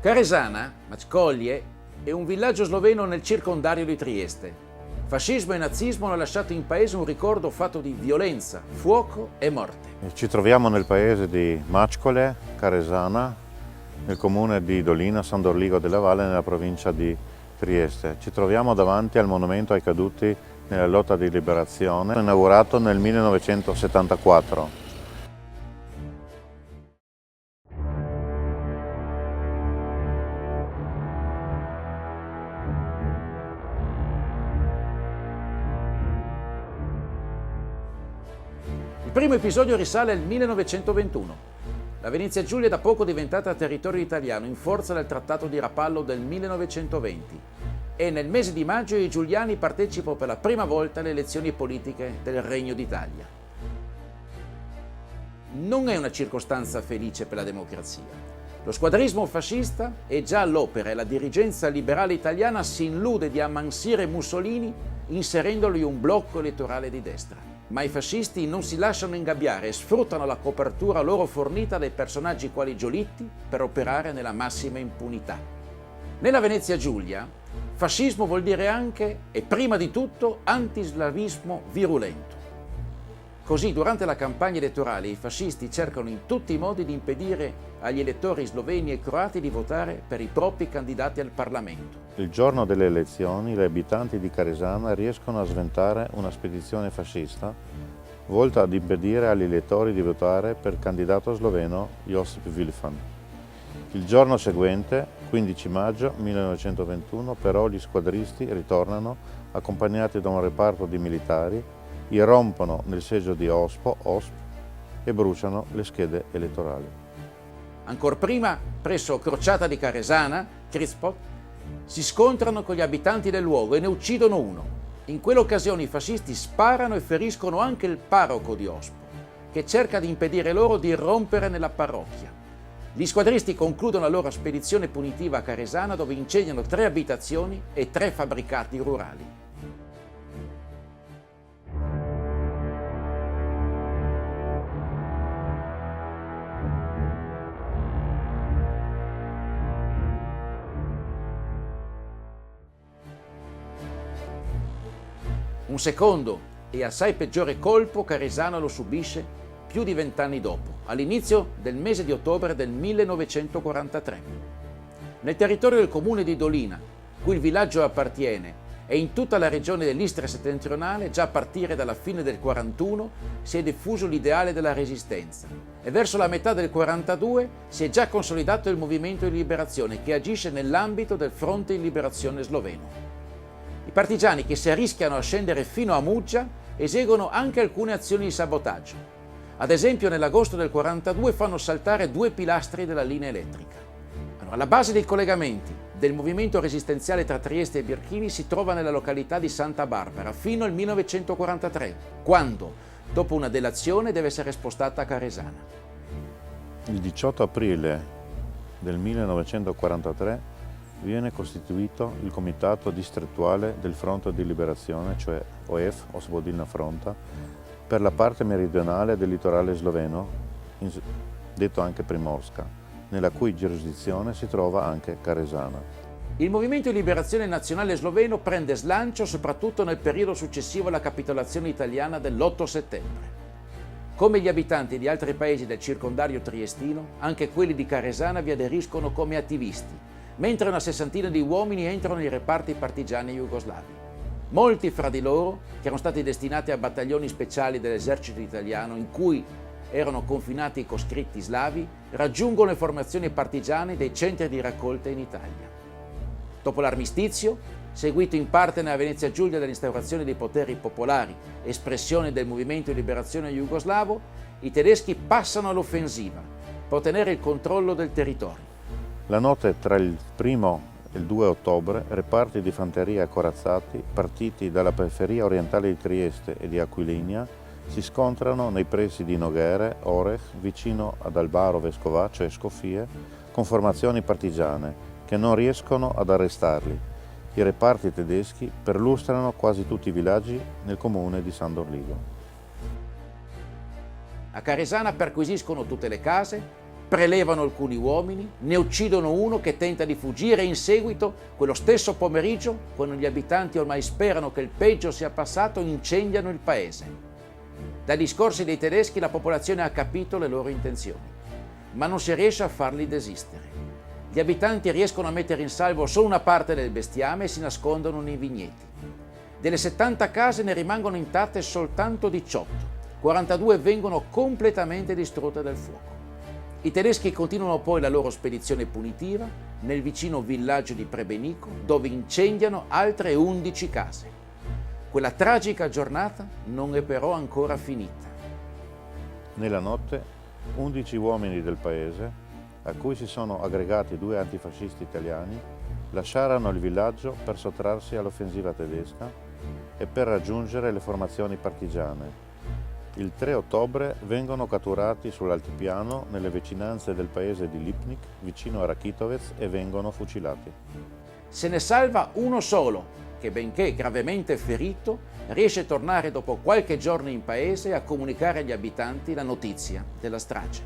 Caresana, Mačkolje, è un villaggio sloveno nel circondario di Trieste. Fascismo e nazismo hanno lasciato in paese un ricordo fatto di violenza, fuoco e morte. Ci troviamo nel paese di Mačkolje, Caresana, nel comune di Dolina, San Dorligo della Valle, nella provincia di Trieste. Ci troviamo davanti al monumento ai caduti nella lotta di liberazione, inaugurato nel 1974. Il primo episodio risale al 1921. La Venezia Giulia è da poco diventata territorio italiano in forza del Trattato di Rapallo del 1920 e nel mese di maggio i giuliani partecipano per la prima volta alle elezioni politiche del Regno d'Italia. Non è una circostanza felice per la democrazia. Lo squadrismo fascista è già all'opera e la dirigenza liberale italiana si illude di ammansire Mussolini inserendolo in un blocco elettorale di destra. Ma i fascisti non si lasciano ingabbiare e sfruttano la copertura loro fornita dai personaggi quali Giolitti per operare nella massima impunità. Nella Venezia Giulia, fascismo vuol dire anche e prima di tutto antislavismo virulento. Così, durante la campagna elettorale, i fascisti cercano in tutti i modi di impedire agli elettori sloveni e croati di votare per i propri candidati al Parlamento. Il giorno delle elezioni, gli abitanti di Caresana riescono a sventare una spedizione fascista volta ad impedire agli elettori di votare per il candidato sloveno Josip Vilfan. Il giorno seguente, 15 maggio 1921, però gli squadristi ritornano accompagnati da un reparto di militari, irrompono nel seggio di Osp e bruciano le schede elettorali. Ancor prima, presso Crociata di Caresana, Krispot, si scontrano con gli abitanti del luogo e ne uccidono uno. In quell'occasione i fascisti sparano e feriscono anche il parroco di Osp, che cerca di impedire loro di irrompere nella parrocchia. Gli squadristi concludono la loro spedizione punitiva a Caresana, dove incendiano 3 abitazioni e 3 fabbricati rurali. Un secondo e assai peggiore colpo Caresana lo subisce più di 20 anni dopo, all'inizio del mese di ottobre del 1943. Nel territorio del comune di Dolina, cui il villaggio appartiene, e in tutta la regione dell'Istria settentrionale, già a partire dalla fine del 41, si è diffuso l'ideale della resistenza e verso la metà del 42 si è già consolidato il movimento di liberazione che agisce nell'ambito del Fronte di Liberazione Sloveno. I partigiani, che si arrischiano a scendere fino a Muggia, eseguono anche alcune azioni di sabotaggio. Ad esempio, nell'agosto del 42 fanno saltare 2 pilastri della linea elettrica. Alla base dei collegamenti del movimento resistenziale tra Trieste e Birchini si trova nella località di Santa Barbara fino al 1943, quando, dopo una delazione, deve essere spostata a Caresana. Il 18 aprile del 1943 viene costituito il Comitato Distrettuale del Fronte di Liberazione, cioè OEF, Osvobodilna Fronta, per la parte meridionale del litorale sloveno, detto anche Primorska, nella cui giurisdizione si trova anche Caresana. Il movimento di liberazione nazionale sloveno prende slancio soprattutto nel periodo successivo alla capitolazione italiana dell'8 settembre. Come gli abitanti di altri paesi del circondario triestino, anche quelli di Caresana vi aderiscono come attivisti, mentre una sessantina di uomini entrano nei reparti partigiani jugoslavi. Molti fra di loro, che erano stati destinati a battaglioni speciali dell'esercito italiano in cui erano confinati i coscritti slavi, raggiungono le formazioni partigiane dei centri di raccolta in Italia. Dopo l'armistizio, seguito in parte nella Venezia Giulia dall'instaurazione dei poteri popolari, espressione del movimento di liberazione jugoslavo, i tedeschi passano all'offensiva per ottenere il controllo del territorio. La notte tra il 1° e il 2 ottobre, reparti di fanteria corazzati, partiti dalla periferia orientale di Trieste e di Aquilina, si scontrano nei pressi di Noghere, Orech, vicino ad Albaro Vescovacio e Scofie, con formazioni partigiane che non riescono ad arrestarli. I reparti tedeschi perlustrano quasi tutti i villaggi nel comune di San Dorligo. A Caresana perquisiscono tutte le case, prelevano alcuni uomini, ne uccidono uno che tenta di fuggire e in seguito, quello stesso pomeriggio, quando gli abitanti ormai sperano che il peggio sia passato, incendiano il paese. Dai discorsi dei tedeschi la popolazione ha capito le loro intenzioni, ma non si riesce a farli desistere. Gli abitanti riescono a mettere in salvo solo una parte del bestiame e si nascondono nei vigneti. Delle 70 case ne rimangono intatte soltanto 18, 42 vengono completamente distrutte dal fuoco. I tedeschi continuano poi la loro spedizione punitiva nel vicino villaggio di Prebenico, dove incendiano altre 11 case. Quella tragica giornata non è però ancora finita. Nella notte 11 uomini del paese, a cui si sono aggregati 2 antifascisti italiani, lasciarono il villaggio per sottrarsi all'offensiva tedesca e per raggiungere le formazioni partigiane. Il 3 ottobre vengono catturati sull'altipiano nelle vicinanze del paese di Lipnik, vicino a Rakitovec, e vengono fucilati. Se ne salva uno solo, che benché gravemente ferito, riesce a tornare dopo qualche giorno in paese e a comunicare agli abitanti la notizia della strage.